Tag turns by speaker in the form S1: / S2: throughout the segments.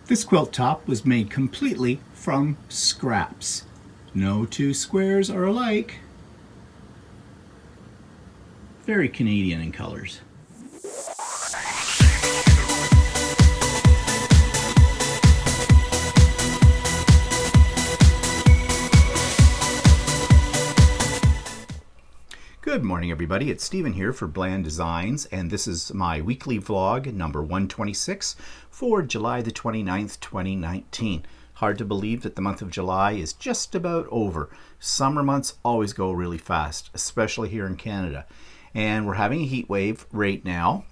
S1: This quilt top was made completely from scraps. No two squares are alike. Very Canadian in colors. Good morning, everybody. It's Stephen here for Bland Designs, and this is my weekly vlog number 126 for July the 29th, 2019. Hard to believe that the month of July is just about over. Summer months always go really fast, especially here in Canada. And we're having a heat wave right now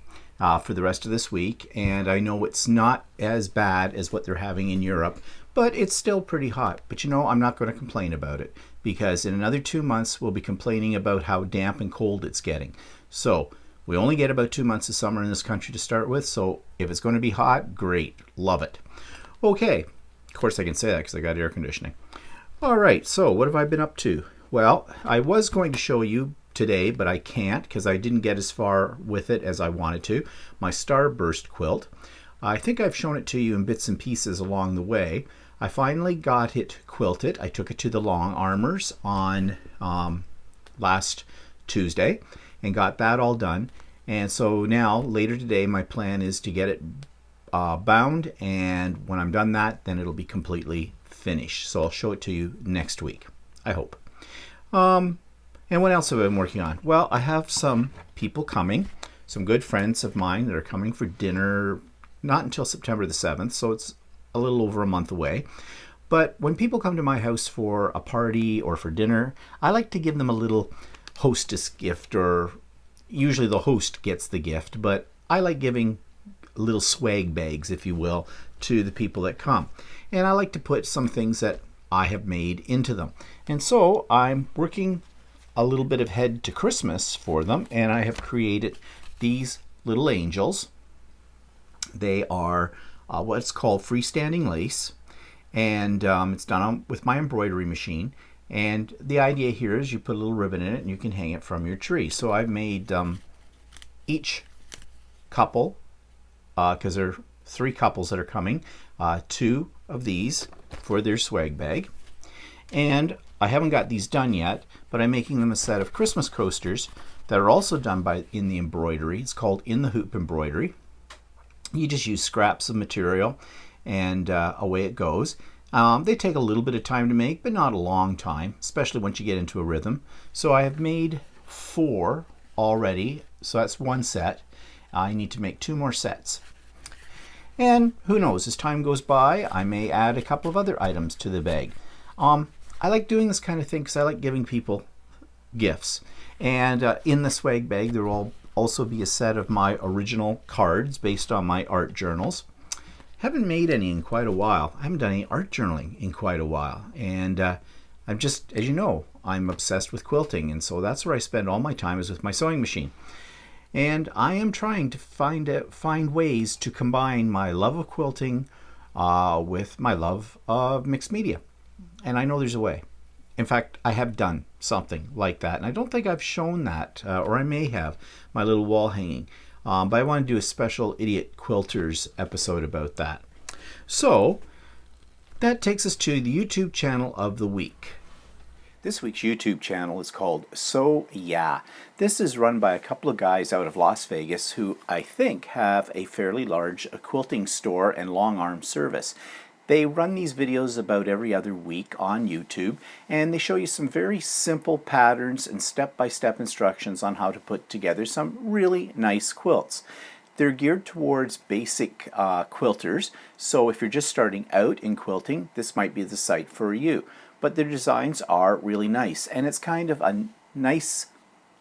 S1: for the rest of this week, and I know it's not as bad as what they're having in Europe, but it's still pretty hot. But you know, I'm not going to complain about it, because in another 2 months we'll be complaining about how damp and cold it's getting. So we only get about 2 months of summer in this country to start with, so if it's going to be hot, great, love it. Okay, of course I can say that because I got air conditioning. All right, so what have I been up to? Well, I was going to show you today, but I can't because I didn't get as far with it as I wanted to. My Starburst quilt. I think I've shown it to you in bits and pieces along the way. I finally got it quilted. I took it to the Long Armors on last Tuesday and got that all done. And so now, later today, my plan is to get it bound, and when I'm done that, then it'll be completely finished. So I'll show it to you next week, I hope. And what else have I been working on? Well, I have some people coming, some good friends of mine that are coming for dinner, not until September the 7th, so it's a little over a month away. But when people come to my house for a party or for dinner, I like to give them a little hostess gift, or usually the host gets the gift, but I like giving little swag bags, if you will, to the people that come. And I like to put some things that I have made into them. And so I'm working a little bit ahead to Christmas for them, and I have created these little angels. They are what's called freestanding lace, and it's done with my embroidery machine. And the idea here is you put a little ribbon in it and you can hang it from your tree. So I've made each couple, because there are 3 couples that are coming, 2 of these for their swag bag. And I haven't got these done yet, but I'm making them a set of Christmas coasters that are also done in the embroidery. It's called In the Hoop embroidery. You just use scraps of material and away it goes. They take a little bit of time to make, but not a long time, especially once you get into a rhythm. So I have made 4 already, so that's 1 set. I need to make 2 more sets. And who knows, as time goes by, I may add a couple of other items to the bag. I like doing this kind of thing because I like giving people gifts. And in the swag bag, there will also be a set of my original cards based on my art journals. Haven't made any in quite a while. I haven't done any art journaling in quite a while. And I'm just, as you know, I'm obsessed with quilting. And so that's where I spend all my time, is with my sewing machine. And I am trying to find ways to combine my love of quilting with my love of mixed media. And I know there's a way. In fact, I have done something like that. And I don't think I've shown that, or I may have, my little wall hanging. But I want to do a special Idiot Quilters episode about that. So that takes us to the YouTube channel of the week. This week's YouTube channel is called So Yeah. This is run by a couple of guys out of Las Vegas who I think have a fairly large quilting store and long arm service. They run these videos about every other week on YouTube, and they show you some very simple patterns and step-by-step instructions on how to put together some really nice quilts. They're geared towards basic quilters, so if you're just starting out in quilting, this might be the site for you. But their designs are really nice, and it's kind of a nice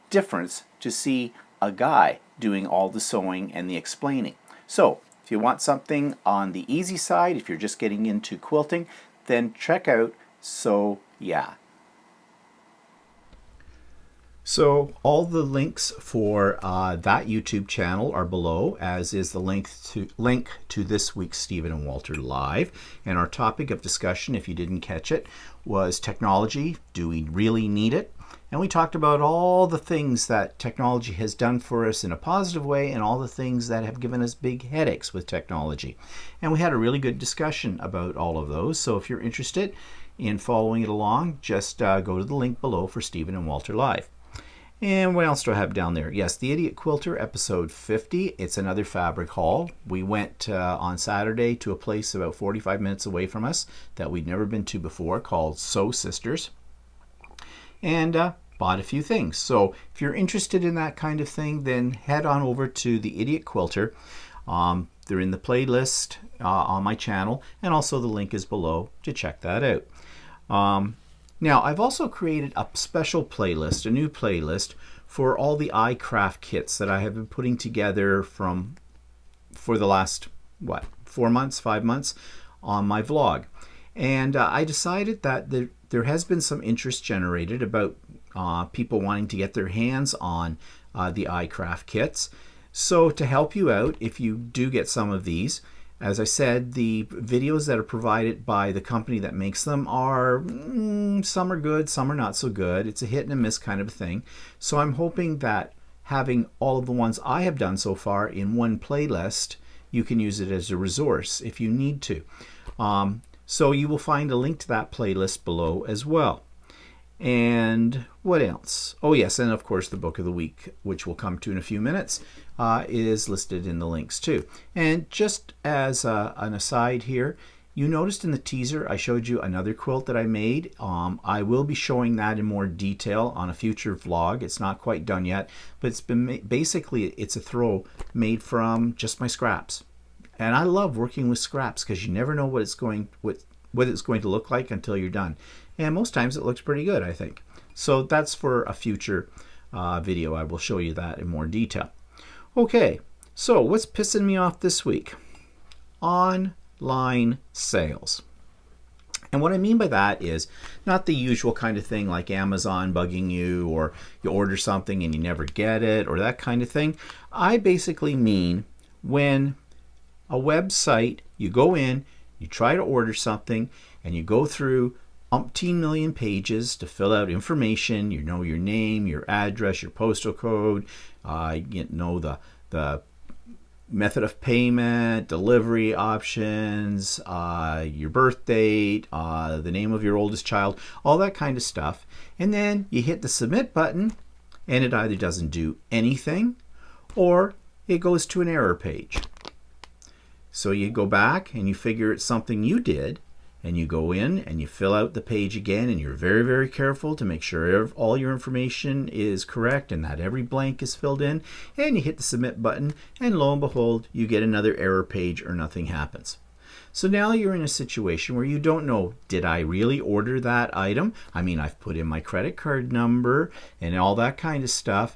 S1: difference to see a guy doing all the sewing and the explaining. So if you want something on the easy side, if you're just getting into quilting, then check out So Yeah. So all the links for that YouTube channel are below, as is the link to this week's Stephen and Walter Live. And our topic of discussion, if you didn't catch it, was technology. Do we really need it? And we talked about all the things that technology has done for us in a positive way and all the things that have given us big headaches with technology. And we had a really good discussion about all of those. So if you're interested in following it along, just go to the link below for Stephen and Walter Live. And what else do I have down there? Yes, the Idiot Quilter, episode 50. It's another fabric haul. We went on Saturday to a place about 45 minutes away from us that we'd never been to before called Sew Sisters, and bought a few things. So if you're interested in that kind of thing, then head on over to the Idiot Quilter. They're in the playlist on my channel, and also the link is below to check that out. Now, I've also created a special playlist, a new playlist, for all the iCraft kits that I have been putting together for the last, 5 months on my vlog. And I decided that there has been some interest generated about people wanting to get their hands on the iCraft kits. So to help you out, if you do get some of these, as I said, the videos that are provided by the company that makes them are, some are good, some are not so good. It's a hit and a miss kind of a thing. So I'm hoping that having all of the ones I have done so far in one playlist, you can use it as a resource if you need to. So you will find a link to that playlist below as well. And what else? Oh yes, and of course the book of the week, which we'll come to in a few minutes, is listed in the links too. And just as an aside here, you noticed in the teaser I showed you another quilt that I made. I will be showing that in more detail on a future vlog. It's not quite done yet, but it's been basically it's a throw made from just my scraps. And I love working with scraps because you never know what it's going to look like until you're done. And most times it looks pretty good, I think. So that's for a future video. I will show you that in more detail. Okay, so what's pissing me off this week? Online sales. And what I mean by that is not the usual kind of thing like Amazon bugging you, or you order something and you never get it, or that kind of thing. I basically mean when a website, you go in, you try to order something, and you go through umpteen million pages to fill out information. You know your name, your address, your postal code, you know the method of payment, delivery options, your birth date, the name of your oldest child, all that kind of stuff. And then you hit the submit button, and it either doesn't do anything or it goes to an error page. So you go back and you figure it's something you did, and you go in and you fill out the page again, and you're very, very careful to make sure all your information is correct and that every blank is filled in, and you hit the submit button, and lo and behold, you get another error page or nothing happens. So now you're in a situation where you don't know, did I really order that item? I mean, I've put in my credit card number and all that kind of stuff.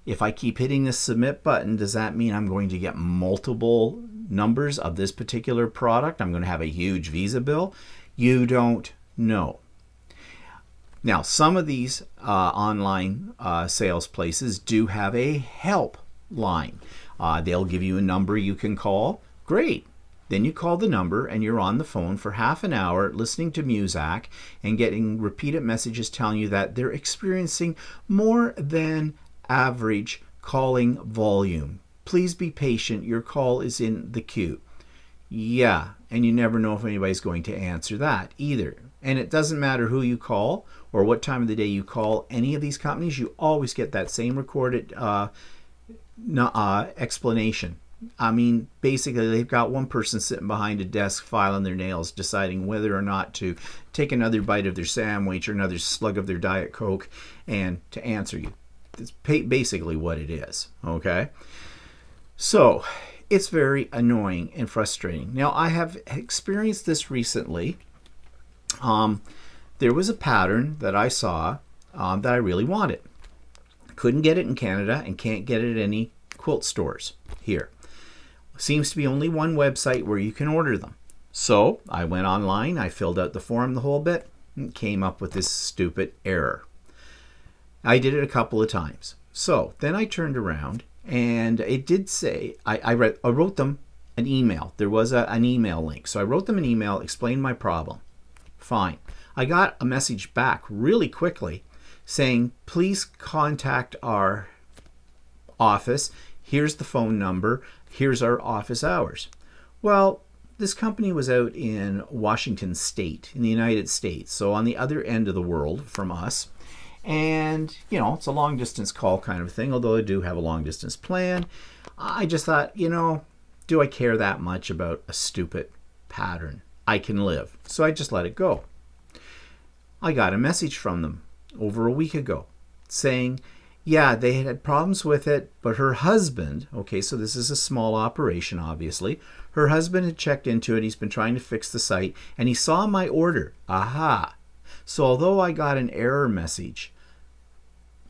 S1: If I keep hitting the submit button, does that mean I'm going to get multiple numbers of this particular product? I'm going to have a huge Visa bill? You don't know. Now, some of these online sales places do have a help line. They'll give you a number you can call. Great. Then you call the number and you're on the phone for half an hour listening to music and getting repeated messages telling you that they're experiencing more than average calling volume. Please be patient. Your call is in the queue. Yeah, and you never know if anybody's going to answer that either. And it doesn't matter who you call or what time of the day you call any of these companies, you always get that same recorded explanation. I mean, basically, they've got one person sitting behind a desk filing their nails, deciding whether or not to take another bite of their sandwich or another slug of their Diet Coke and to answer you. That's basically what it is, okay? So, it's very annoying and frustrating. Now, I have experienced this recently. There was a pattern that I saw that I really wanted. Couldn't get it in Canada and can't get it at any quilt stores here. Seems to be only one website where you can order them. So I went online, I filled out the form the whole bit, and came up with this stupid error. I did it a couple of times. So then I turned around and it did say, I wrote them an email. There was an email link. So I wrote them an email, explained my problem. Fine. I got a message back really quickly saying, please contact our office. Here's the phone number. Here's our office hours. Well, this company was out in Washington State in the United States, so on the other end of the world from us. And, you know, it's a long distance call kind of thing, although I do have a long distance plan. I just thought, you know, do I care that much about a stupid pattern? I can live. So I just let it go. I got a message from them over a week ago saying, yeah, they had problems with it, but her husband, okay, so this is a small operation, obviously. Her husband had checked into it. He's been trying to fix the site, and he saw my order. Aha. So although I got an error message,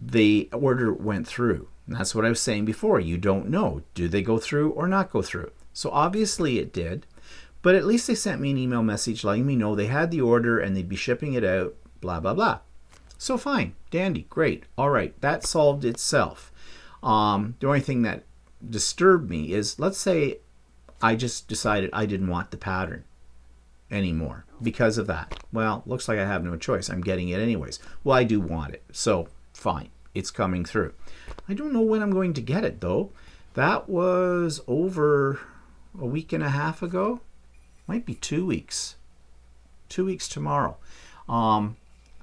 S1: the order went through. And that's what I was saying before. You don't know. Do they go through or not go through? So obviously it did. But at least they sent me an email message letting me know they had the order and they'd be shipping it out, blah, blah, blah. So fine, dandy, great. All right, that solved itself. The only thing that disturbed me is, let's say I just decided I didn't want the pattern anymore because of that. Well, looks like I have no choice. I'm getting it anyways. Well, I do want it. So fine, it's coming through. I don't know when I'm going to get it though. That was over a week and a half ago. Might be 2 weeks. 2 weeks tomorrow.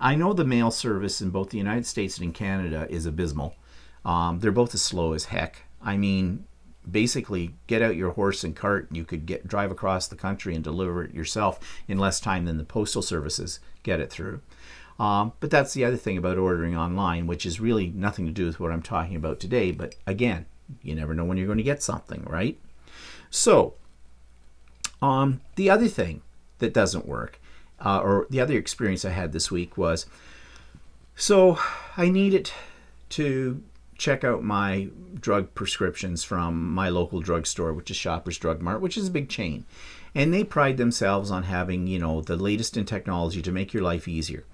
S1: I know the mail service in both the United States and in Canada is abysmal. They're both as slow as heck. I mean, basically, get out your horse and cart and you could drive across the country and deliver it yourself in less time than the postal services get it through. But that's the other thing about ordering online, which is really nothing to do with what I'm talking about today. But again, you never know when you're going to get something, right? So, the other thing that doesn't work, or the other experience I had this week was, so I needed to check out my drug prescriptions from my local drugstore, which is Shoppers Drug Mart, which is a big chain. And they pride themselves on having, you know, the latest in technology to make your life easier.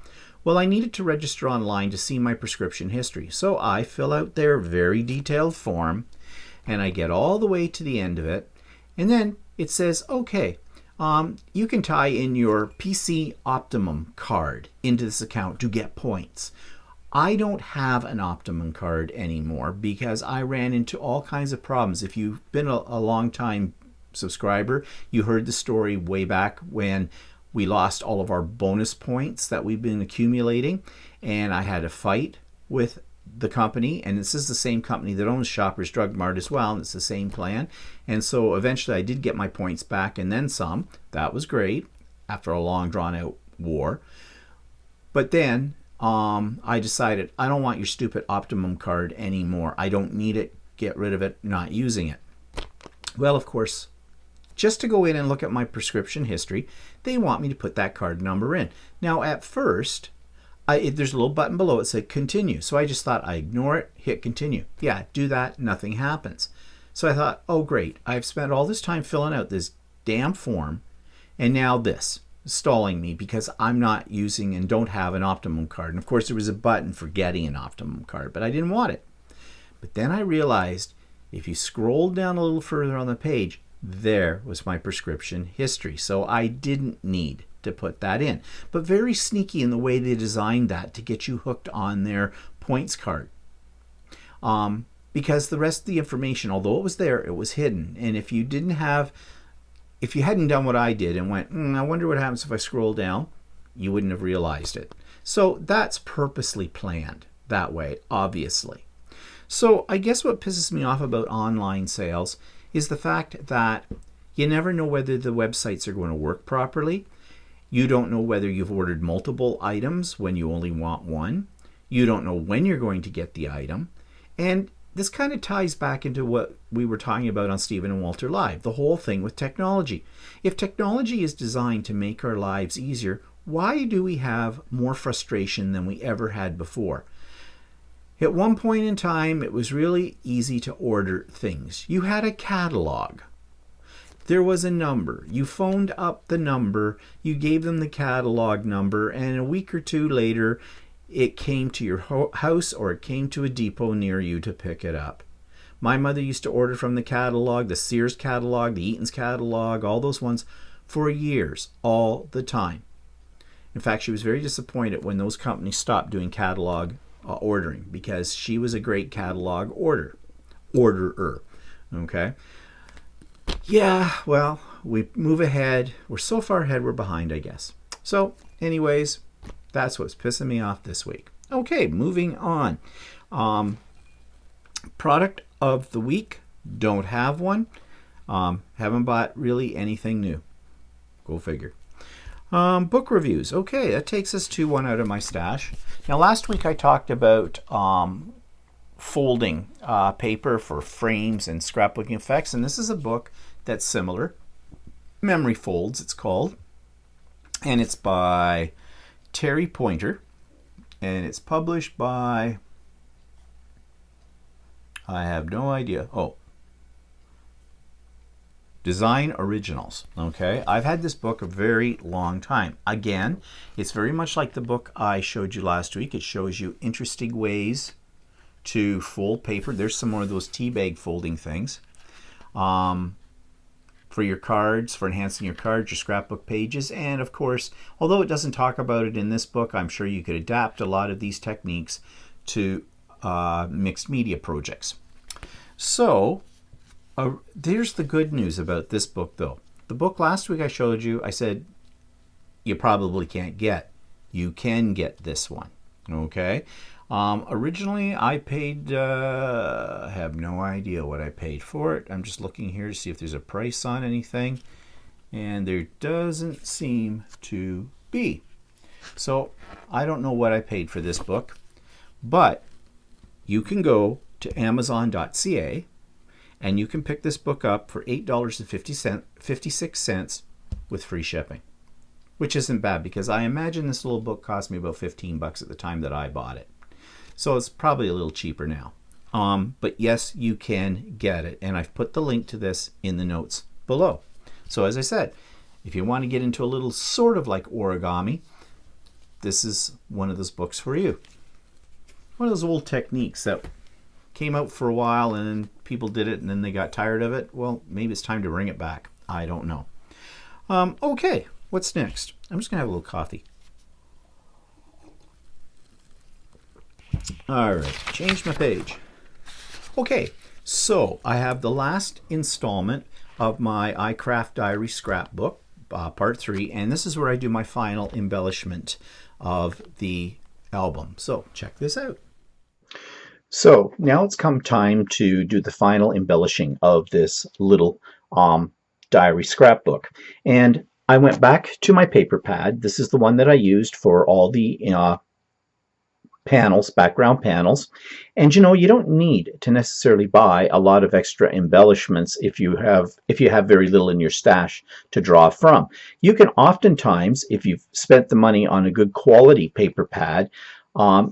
S1: Well, I needed to register online to see my prescription history. So I fill out their very detailed form and I get all the way to the end of it. And then it says, okay, you can tie in your PC Optimum card into this account to get points. I don't have an Optimum card anymore because I ran into all kinds of problems. If you've been a long time subscriber, you heard the story way back when we lost all of our bonus points that we've been accumulating, and I had a fight with the company, and this is the same company that owns Shoppers Drug Mart as well, and it's the same plan. And so eventually I did get my points back and then some. That was great after a long drawn out war. But then I decided I don't want your stupid Optimum card anymore. I don't need it. Get rid of it. Not using it. Well, of course, just to go in and look at my prescription history, they want me to put that card number in. Now at first, there's a little button below it said continue. So I just thought I ignore it, hit continue. Yeah, do that, nothing happens. So I thought, oh great, I've spent all this time filling out this damn form, and now this, stalling me because I'm not using and don't have an Optimum card. And of course there was a button for getting an Optimum card, but I didn't want it. But then I realized if you scroll down a little further on the page, there was my prescription history. So I didn't need to put that in. But very sneaky in the way they designed that to get you hooked on their points card. Because the rest of the information, although it was there, it was hidden. And if you hadn't done what I did and went, I wonder what happens if I scroll down, you wouldn't have realized it. So that's purposely planned that way, obviously. So I guess what pisses me off about online sales is the fact that you never know whether the websites are going to work properly. You don't know whether you've ordered multiple items when you only want one. You don't know when you're going to get the item. And this kind of ties back into what we were talking about on Stephen and Walter Live, the whole thing with technology. If technology is designed to make our lives easier, why do we have more frustration than we ever had before? At one point in time, it was really easy to order things. You had a catalog. There was a number. You phoned up the number, you gave them the catalog number, and a week or two later, it came to your house or it came to a depot near you to pick it up. My mother used to order from the catalog, the Sears catalog, the Eaton's catalog, all those ones for years, all the time. In fact, she was very disappointed when those companies stopped doing catalog ordering, because she was a great catalog orderer. Okay? Yeah, well, we move ahead. We're so far ahead, we're behind, I guess. So, anyways, that's what's pissing me off this week. Okay, moving on. Product of the week, don't have one. Haven't bought really anything new. Go figure. Book reviews. Okay, that takes us to one out of my stash. Now, last week I talked about folding paper for frames and scrapbooking effects, and this is a book that's similar. Memory Folds, it's called. And it's by Terry Pointer. And it's published by... I have no idea. Oh. Design Originals. Okay, I've had this book a very long time. Again, it's very much like the book I showed you last week. It shows you interesting ways to fold paper. There's some more of those tea bag folding things. For your cards, for enhancing your cards, your scrapbook pages, and of course, although it doesn't talk about it in this book, I'm sure you could adapt a lot of these techniques to mixed media projects. So, there's the good news about this book, though. The book last week I showed you, I said you probably can't get. You can get this one, okay? Originally, I paid, I have no idea what I paid for it. I'm just looking here to see if there's a price on anything, and there doesn't seem to be. So, I don't know what I paid for this book, but you can go to Amazon.ca and you can pick this book up for $8.56 with free shipping, which isn't bad because I imagine this little book cost me about $15 at the time that I bought it. So it's probably a little cheaper now. But yes, you can get it. And I've put the link to this in the notes below. So as I said, if you want to get into a little sort of like origami, this is one of those books for you. One of those old techniques that came out for a while and then people did it and then they got tired of it. Well, maybe it's time to bring it back. I don't know. Okay, what's next? I'm just going to have a little coffee. All right, change my page. Okay, so I have the last installment of my iCraft Diary scrapbook, part 3, and this is where I do my final embellishment of the album. So check this out. So now it's come time to do the final embellishing of this little diary scrapbook. And I went back to my paper pad. This is the one that I used for all the panels, background panels. And you know, you don't need to necessarily buy a lot of extra embellishments if you have very little in your stash to draw from. You can oftentimes, if you've spent the money on a good quality paper pad,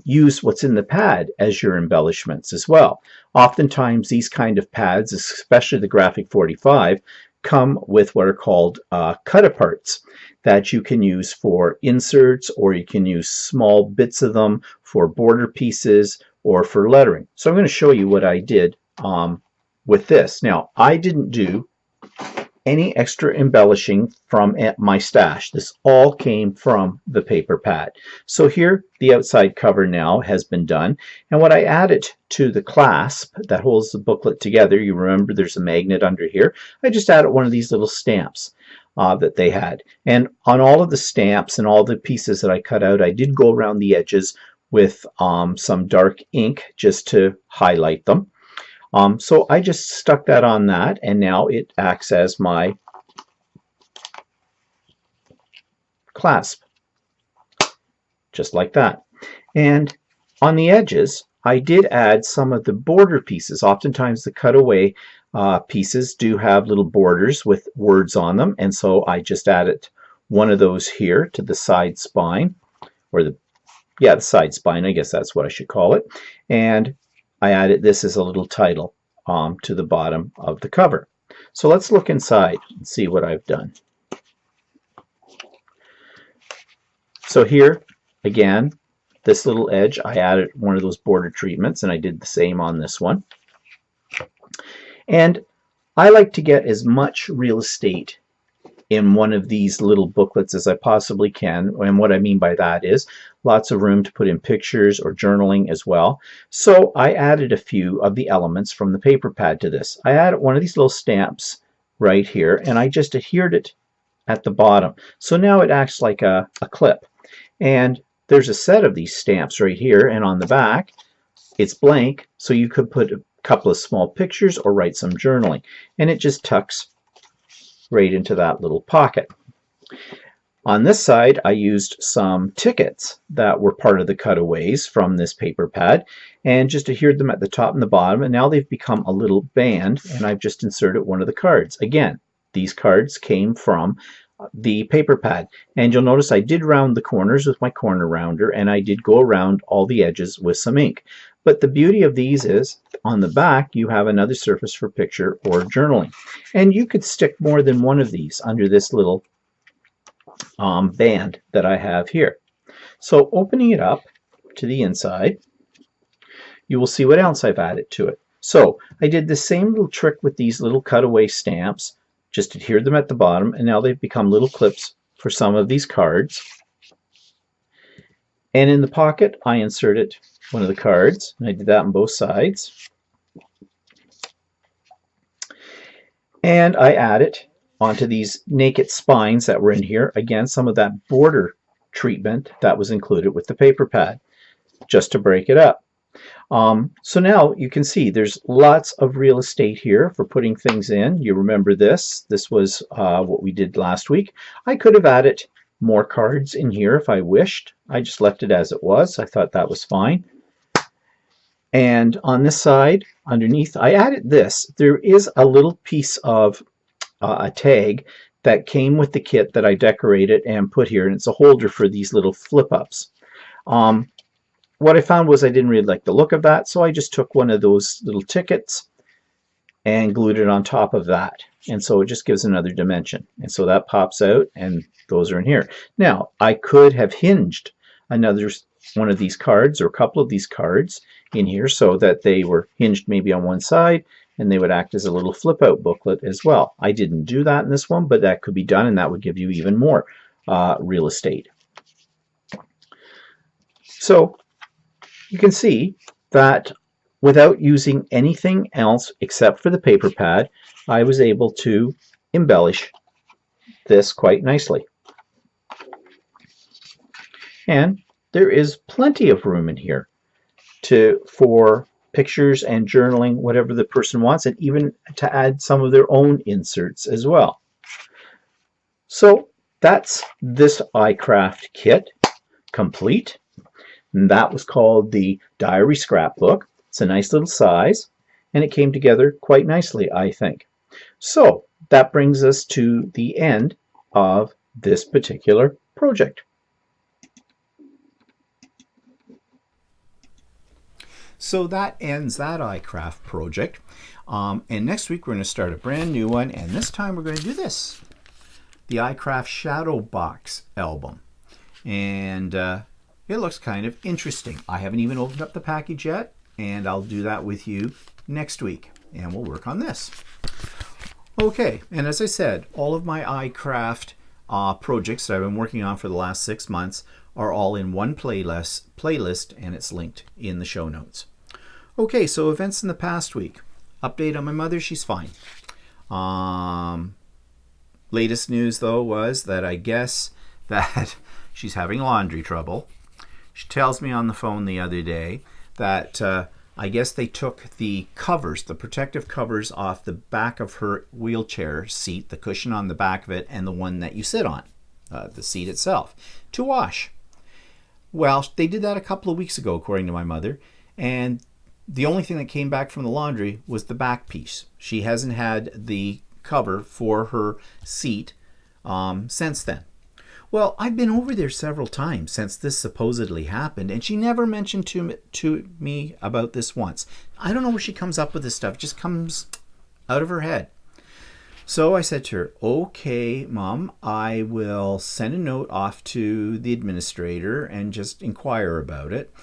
S1: use what's in the pad as your embellishments as well. Oftentimes these kind of pads, especially the Graphic 45, come with what are called cut-aparts that you can use for inserts, or you can use small bits of them for border pieces or for lettering. So I'm going to show you what I did with this. Now, I didn't do any extra embellishing from my stash. This all came from the paper pad. So here, the outside cover now has been done. And what I added to the clasp that holds the booklet together, you remember there's a magnet under here, I just added one of these little stamps that they had. And on all of the stamps and all the pieces that I cut out, I did go around the edges with some dark ink just to highlight them. So I just stuck that on that, and now it acts as my clasp, just like that. And on the edges, I did add some of the border pieces. Oftentimes the cutaway pieces do have little borders with words on them, and so I just added one of those here to the side spine, or the side spine, I guess that's what I should call it. And I added this as a little title to the bottom of the cover. So let's look inside and see what I've done. So here, again, this little edge, I added one of those border treatments, and I did the same on this one. And I like to get as much real estate in one of these little booklets as I possibly can. And what I mean by that is lots of room to put in pictures or journaling as well. So I added a few of the elements from the paper pad to this. I added one of these little stamps right here, and I just adhered it at the bottom. So now it acts like a clip. And there's a set of these stamps right here, and on the back it's blank, so you could put a couple of small pictures or write some journaling, and it just tucks right into that little pocket. On this side, I used some tickets that were part of the cutaways from this paper pad and just adhered them at the top and the bottom, and now they've become a little band, and I've just inserted one of the cards. Again, these cards came from the paper pad, and you'll notice I did round the corners with my corner rounder, and I did go around all the edges with some ink. But the beauty of these is on the back you have another surface for picture or journaling, and you could stick more than one of these under this little band that I have here. So opening it up to the inside, you will see what else I've added to it. So I did the same little trick with these little cutaway stamps, just adhered them at the bottom, and now they've become little clips for some of these cards. And in the pocket I inserted one of the cards, and I did that on both sides. And I added onto these naked spines that were in here, again, some of that border treatment that was included with the paper pad, just to break it up. So now you can see there's lots of real estate here for putting things in. You remember this. This was what we did last week. I could have added more cards in here if I wished. I just left it as it was. I thought that was fine. And on this side, underneath, I added this. There is a little piece of a tag that came with the kit that I decorated and put here, and it's a holder for these little flip-ups. What I found was I didn't really like the look of that, so I just took one of those little tickets and glued it on top of that. And so it just gives another dimension. And so that pops out, and those are in here. Now, I could have hinged another one of these cards or a couple of these cards in here so that they were hinged maybe on one side, and they would act as a little flip-out booklet as well. I didn't do that in this one, but that could be done, and that would give you even more real estate. So you can see that without using anything else except for the paper pad, I was able to embellish this quite nicely. And there is plenty of room in here for pictures and journaling, whatever the person wants, and even to add some of their own inserts as well. So that's this iCraft kit complete. And that was called the Diary Scrapbook. It's a nice little size, and it came together quite nicely, I think. So that brings us to the end of this particular project.
S2: So that ends that iCraft project. And next week we're going to start a brand new one, and this time we're going to do this, the iCraft Shadow Box album. And it looks kind of interesting. I haven't even opened up the package yet, and I'll do that with you next week, and we'll work on this. Okay, and as I said, all of my iCraft projects that I've been working on for the last 6 months are all in one playlist, and it's linked in the show notes. Okay, so events in the past week. Update on my mother, she's fine. Latest news, though, was that I guess that she's having laundry trouble. She tells me on the phone the other day that I guess they took the covers, the protective covers, off the back of her wheelchair seat, the cushion on the back of it, and the one that you sit on, the seat itself, to wash. Well, they did that a couple of weeks ago, according to my mother, and the only thing that came back from the laundry was the back piece. She hasn't had the cover for her seat since then. Well, I've been over there several times since this supposedly happened, and she never mentioned to me about this once. I don't know where she comes up with this stuff. It just comes out of her head. So I said to her, okay, Mom, I will send a note off to the administrator and just inquire about it.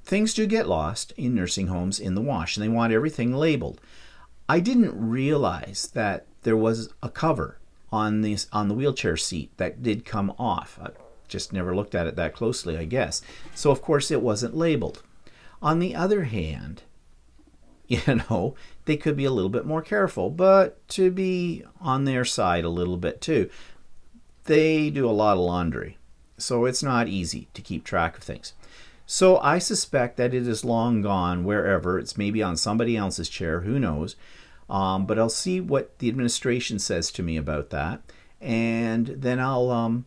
S2: Things do get lost in nursing homes in the wash, and they want everything labeled. I didn't realize that there was a cover on the wheelchair seat that did come off. I just never looked at it that closely, I guess. So of course it wasn't labeled. On the other hand, they could be a little bit more careful, but to be on their side a little bit too. They do a lot of laundry, so it's not easy to keep track of things. So I suspect that it is long gone wherever. It's maybe on somebody else's chair, who knows. But I'll see what the administration says to me about that, and then I'll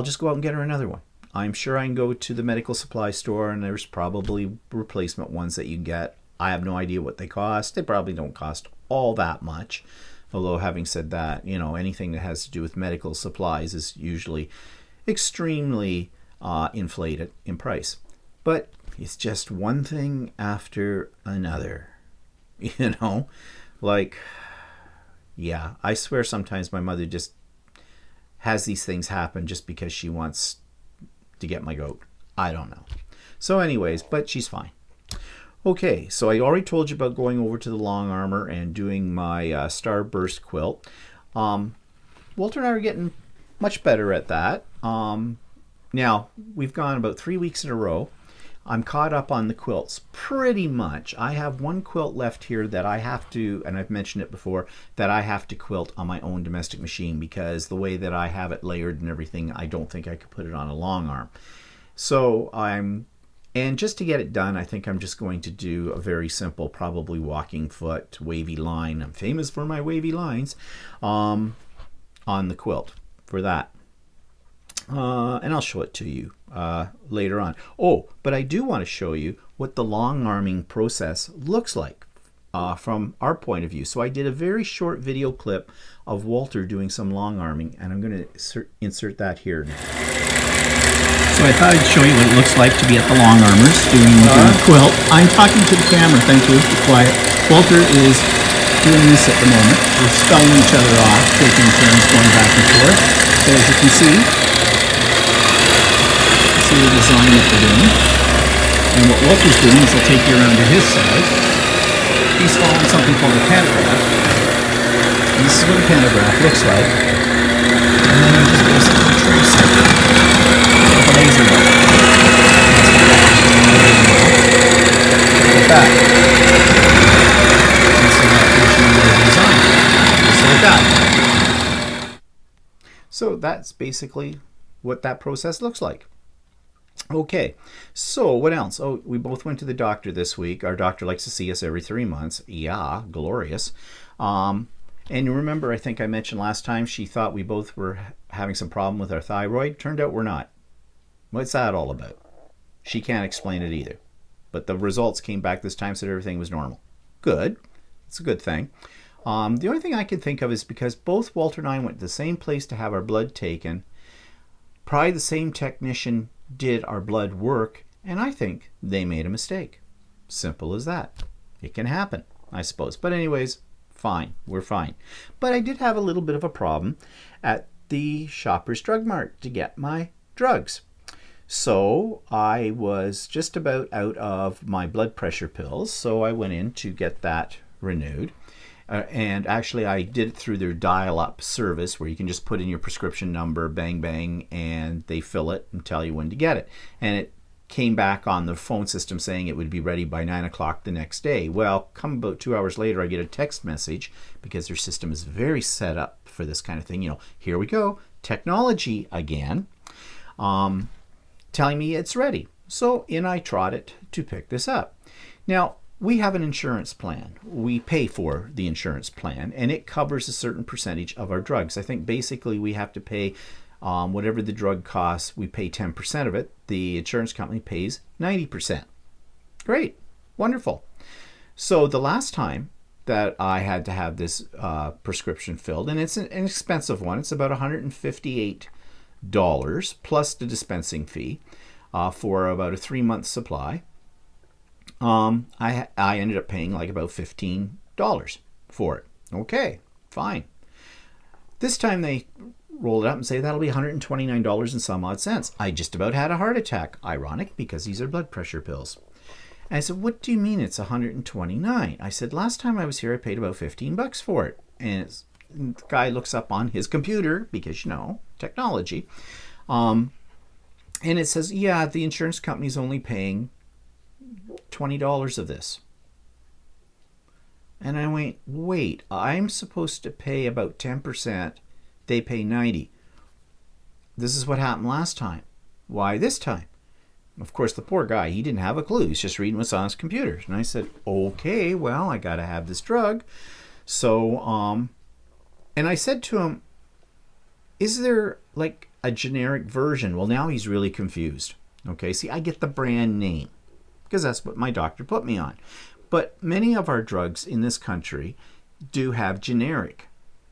S2: just go out and get her another one. I'm sure I can go to the medical supply store, and there's probably replacement ones that you can get. I have no idea what they cost. They probably don't cost all that much. Although having said that, anything that has to do with medical supplies is usually extremely inflated in price. But it's just one thing after another. Yeah, I swear sometimes my mother just has these things happen just because she wants to get my goat. I don't know. So anyways, but she's fine. Okay, so I already told you about going over to the long armor and doing my starburst quilt. Walter and I are getting much better at that. Now, we've gone about 3 weeks in a row. I'm caught up on the quilts pretty much. I have one quilt left here that I have to, and I've mentioned it before, that I have to quilt on my own domestic machine because the way that I have it layered and everything, I don't think I could put it on a long arm. So and just to get it done, I think I'm just going to do a very simple, probably walking foot, wavy line. I'm famous for my wavy lines on the quilt for that. And I'll show it to you later on. Oh, but I do want to show you what the long arming process looks like from our point of view. So I did a very short video clip of Walter doing some long arming, and I'm going to insert that here now.
S1: So I thought I'd show you what it looks like to be at the long armors doing the quilt. I'm talking to the camera, thank you. Be quiet. Walter is doing this at the moment. We're spelling each other off, taking turns going back and forth. So as you can see the design that we're doing. And what Walter's doing is he'll take you around to his side. He's following something called a pantograph. And this is what a pantograph looks like. And then I'm just basically tracing with a laser gun. Like that. And so that gives you the design. Just like that. So that's basically what that process looks like. Okay, so what else? Oh, we both went to the doctor this week. Our doctor likes to see us every 3 months. Yeah, glorious. And you remember, I think I mentioned last time, she thought we both were having some problem with our thyroid. Turned out we're not. What's that all about? She can't explain it either. But the results came back this time, said everything was normal. Good. It's a good thing. The only thing I can think of is because both Walter and I went to the same place to have our blood taken. Probably the same technician did our blood work, and I think they made a mistake. Simple as that. It can happen, I suppose. But anyways, fine. We're fine. But I did have a little bit of a problem at the Shoppers Drug Mart to get my drugs. So I was just about out of my blood pressure pills, so I went in to get that renewed. And actually I did it through their dial-up service where you can just put in your prescription number, bang, bang, and they fill it and tell you when to get it. And it came back on the phone system saying it would be ready by 9 o'clock the next day. Well, come about 2 hours later, I get a text message because their system is very set up for this kind of thing. Here we go, technology again, telling me it's ready. So in I trotted to pick this up. Now, we have an insurance plan. We pay for the insurance plan, and it covers a certain percentage of our drugs. I think basically we have to pay whatever the drug costs, we pay 10% of it. The insurance company pays 90%. Great. Wonderful. So the last time that I had to have this prescription filled, and it's an expensive one. It's about $158 plus the dispensing fee for about a 3-month supply. I ended up paying like about $15. for it. Okay, fine. This time they roll it up and say that'll be $129 and some odd cents. I just about had a heart attack. Ironic, because these are blood pressure pills. And I said, what do you mean it's $129? I said, last time I was here, I paid about $15 for it. And the guy looks up on his computer, because, technology. And it says, yeah, the insurance company's only paying $20 of this. And I went, wait, I'm supposed to pay about 10%. They pay 90%. This is what happened last time. Why this time? Of course, the poor guy, he didn't have a clue. He's just reading what's on his computer. And I said, okay, well, I got to have this drug. So, and I said to him, is there like a generic version? Well, now he's really confused. Okay, see, I get the brand name because that's what my doctor put me on. But many of our drugs in this country do have generic.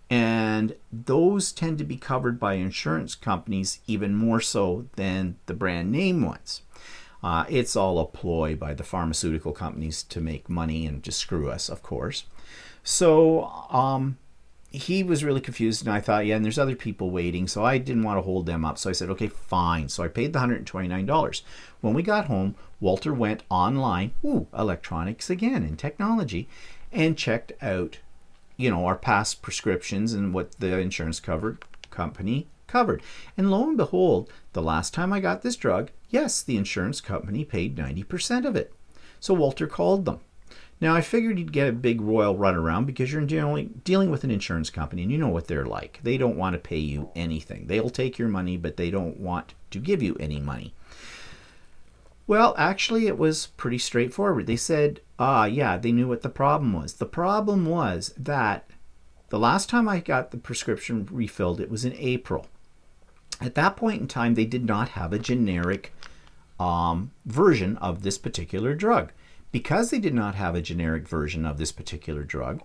S1: And those tend to be covered by insurance companies even more so than the brand name ones. It's all a ploy by the pharmaceutical companies to make money and to screw us, of course. So he was really confused, and I thought, yeah, and there's other people waiting, so I didn't want to hold them up. So I said, okay, fine. So I paid the $129. When we got home, Walter went online, electronics again and technology, and checked out, our past prescriptions and what the insurance company covered. And lo and behold, the last time I got this drug, yes, the insurance company paid 90% of it. So Walter called them. Now, I figured you'd get a big royal runaround because you're dealing with an insurance company, and you know what they're like. They don't want to pay you anything. They'll take your money, but they don't want to give you any money. Well, actually, it was pretty straightforward. They said, they knew what the problem was. The problem was that the last time I got the prescription refilled, it was in April. At that point in time, they did not have a generic version of this particular drug. Because they did not have a generic version of this particular drug,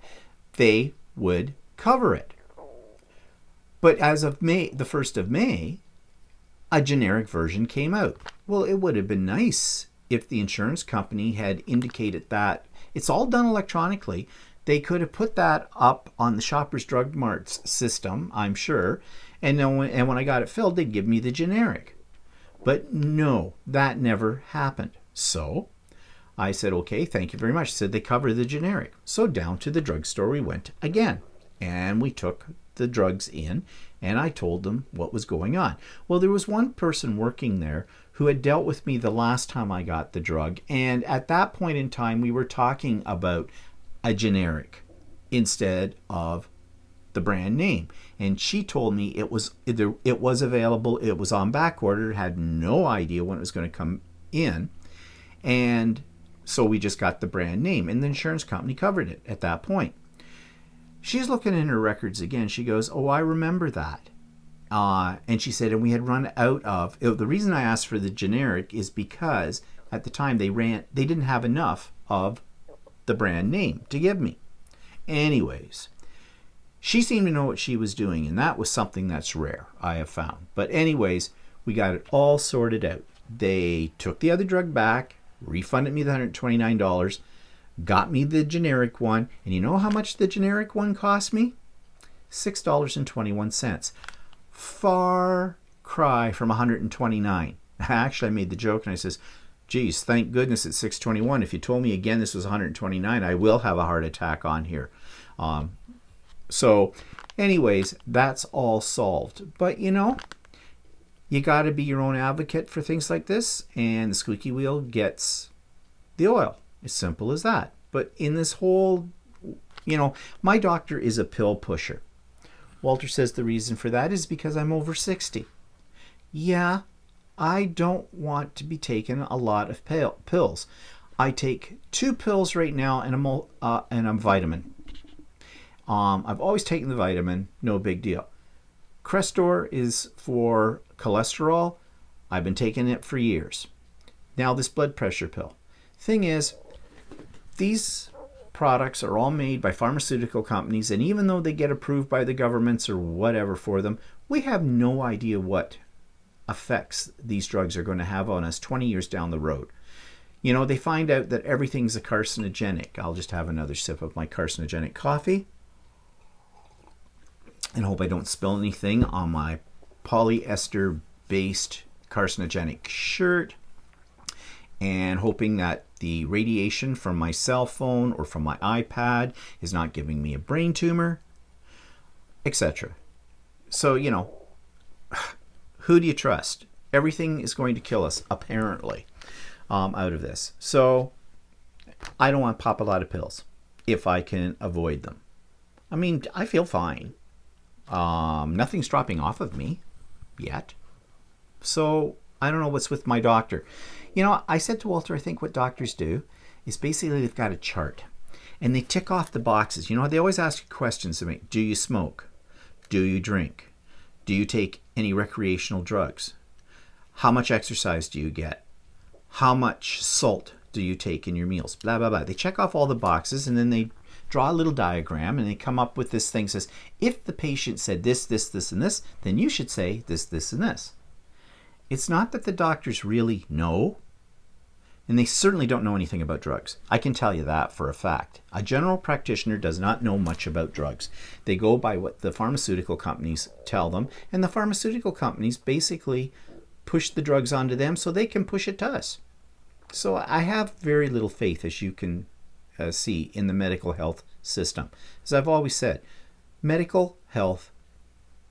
S1: they would cover it. But as of the 1st of May, a generic version came out. Well, it would have been nice if the insurance company had indicated that. It's all done electronically. They could have put that up on the Shoppers Drug Mart's system, I'm sure, and when I got it filled, they'd give me the generic. But no, that never happened. So I said, okay, thank you very much. Said they cover the generic. So down to the drugstore we went again. And we took the drugs in, and I told them what was going on. Well, there was one person working there who had dealt with me the last time I got the drug. And at that point in time, we were talking about a generic instead of the brand name. And she told me it was available. It was on back order. Had no idea when it was going to come in. And so we just got the brand name, and the insurance company covered it at that point. She's looking in her records again. She goes, oh, I remember that. And she said, and we had run out of, the reason I asked for the generic is because at the time they didn't have enough of the brand name to give me. Anyways, she seemed to know what she was doing, and that was something that's rare, I have found. But anyways, we got it all sorted out. They took the other drug back, refunded me the $129, got me the generic one, and you know how much the generic one cost me? $6.21. Far cry from $129. Actually, I made the joke and I says, geez, thank goodness it's $6.21. If you told me again this was $129, I will have a heart attack on here. So anyways, that's all solved. But you got to be your own advocate for things like this, and the squeaky wheel gets the oil. As simple as that. But in this whole, my doctor is a pill pusher. Walter says the reason for that is because I'm over 60. Yeah, I don't want to be taking a lot of pills. I take 2 pills right now and a vitamin. I've always taken the vitamin, no big deal. Crestor is for cholesterol. I've been taking it for years. Now this blood pressure pill. Thing is, these products are all made by pharmaceutical companies, and even though they get approved by the governments or whatever for them, we have no idea what effects these drugs are going to have on us 20 years down the road.
S2: They find out that everything's a carcinogenic. I'll just have another sip of my carcinogenic coffee and hope I don't spill anything on my polyester-based carcinogenic shirt, and hoping that the radiation from my cell phone or from my iPad is not giving me a brain tumor, etc. So, who do you trust? Everything is going to kill us, apparently, out of this. So I don't want to pop a lot of pills if I can avoid them. I mean, I feel fine. Nothing's dropping off of me yet. So I don't know what's with my doctor. I said to Walter, I think what doctors do is basically they've got a chart and they tick off the boxes. They always ask you questions. Do you smoke? Do you drink? Do you take any recreational drugs? How much exercise do you get? How much salt do you take in your meals? Blah, blah, blah. They check off all the boxes and then they draw a little diagram and they come up with this thing that says, if the patient said this, this, this, and this, then you should say this, this, and this. It's not that the doctors really know, and they certainly don't know anything about drugs. I can tell you that for a fact. A general practitioner does not know much about drugs. They go by what the pharmaceutical companies tell them, and the pharmaceutical companies basically push the drugs onto them so they can push it to us. So I have very little faith, as you can see, in the medical health system. As I've always said, medical health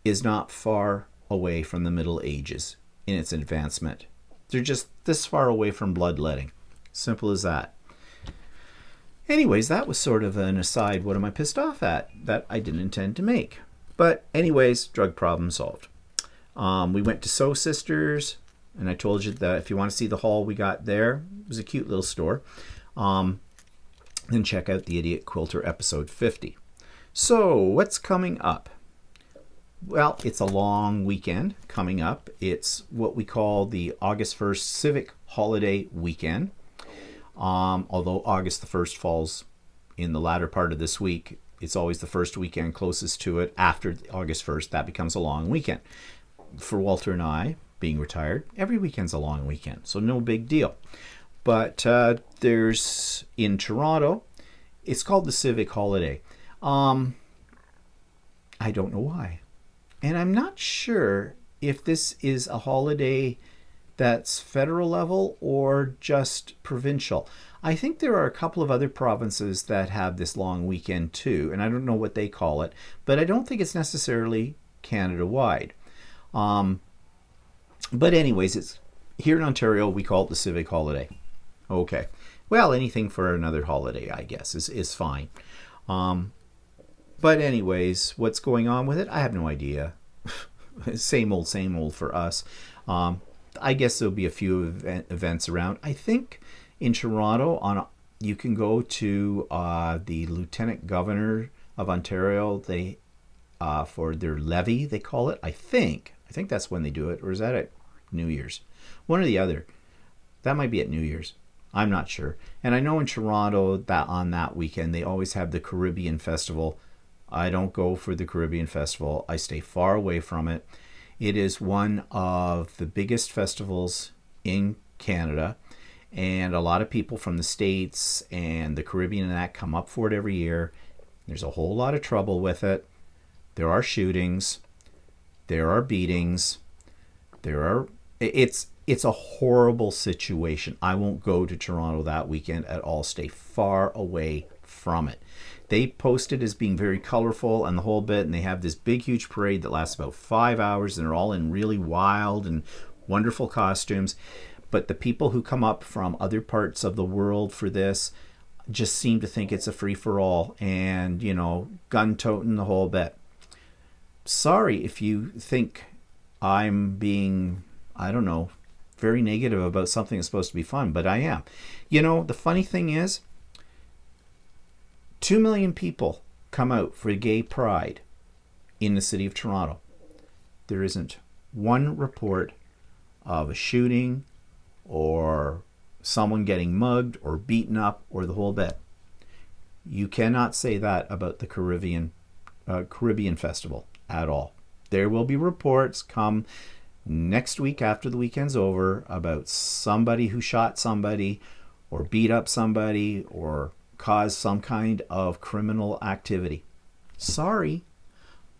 S2: is not far away from the Middle Ages in its advancement. They're just this far away from bloodletting. Simple as that. Anyways, that was sort of an aside. What am I pissed off at that I didn't intend to make? But anyways, drug problem solved. We went to Sew Sisters, and I told you that if you want to see the haul we got there, it was a cute little store. Then check out the Idiot Quilter episode 50. So, what's coming up? Well, it's a long weekend coming up. It's what we call the August 1st Civic Holiday Weekend. Although August the 1st falls in the latter part of this week, it's always the first weekend closest to it. After August 1st, that becomes a long weekend. For Walter and I, being retired, every weekend's a long weekend, so no big deal. But there's, in Toronto, it's called the Civic Holiday. I don't know why. And I'm not sure if this is a holiday that's federal level or just provincial. I think there are a couple of other provinces that have this long weekend too, and I don't know what they call it, but I don't think it's necessarily Canada-wide. But anyways, it's here in Ontario, we call it the Civic Holiday. Okay. Well, anything for another holiday, I guess, is fine. But anyways, what's going on with it? I have no idea. Same old for us. I guess there'll be a few events around. I think in Toronto, you can go to the Lieutenant Governor of Ontario. They for their levy, they call it. I think that's when they do it, or is that at New Year's? One or the other. That might be at New Year's. I'm not sure. And I know in Toronto that on that weekend they always have the Caribbean Festival. I don't go for the Caribbean Festival. I stay far away from it. It is one of the biggest festivals in Canada, and a lot of people from the States and the Caribbean and that come up for it every year. There's a whole lot of trouble with it. There are shootings. There are beatings. It's a horrible situation. I won't go to Toronto that weekend at all. Stay far away from it. They post it as being very colorful and the whole bit, and they have this big, huge parade that lasts about 5 hours, and they're all in really wild and wonderful costumes. But the people who come up from other parts of the world for this just seem to think it's a free-for-all and, gun-toting the whole bit. Sorry if you think I'm being, very negative about something that's supposed to be fun, but I am. The funny thing is, 2 million people come out for gay pride in the city of Toronto. There isn't one report of a shooting or someone getting mugged or beaten up or the whole bit. You cannot say that about the Caribbean Festival at all. There will be reports come next week after the weekend's over about somebody who shot somebody or beat up somebody or cause some kind of criminal activity. Sorry,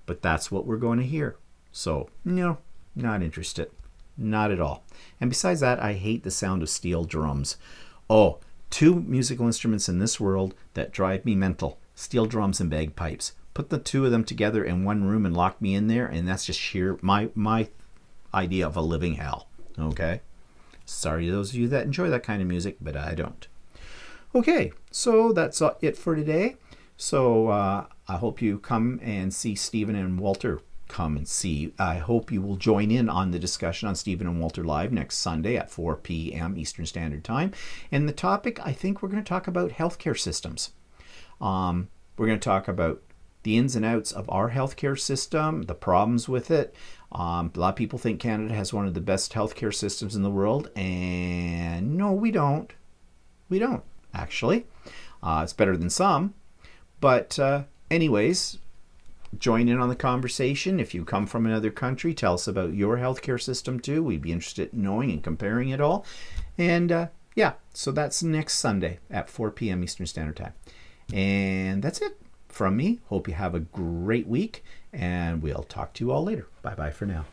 S2: but that's what we're going to hear. So, no, not interested. Not at all. And besides that, I hate the sound of steel drums. Oh, two musical instruments in this world that drive me mental: steel drums and bagpipes. Put the two of them together in one room and lock me in there, and that's just sheer my idea of a living hell. Okay? Sorry to those of you that enjoy that kind of music, but I don't. Okay, so that's it for today. So I hope you come and see Stephen and Walter. Come and see. I hope you will join in on the discussion on Stephen and Walter Live next Sunday at 4 p.m. Eastern Standard Time. And the topic, I think we're going to talk about healthcare systems. We're going to talk about the ins and outs of our healthcare system, the problems with it. A lot of people think Canada has one of the best healthcare systems in the world, and no, we don't. We don't, actually. It's better than some. But anyways, join in on the conversation. If you come from another country, tell us about your healthcare system too. We'd be interested in knowing and comparing it all. And yeah, so that's next Sunday at 4 p.m. Eastern Standard Time. And that's it from me. Hope you have a great week, and we'll talk to you all later. Bye-bye for now.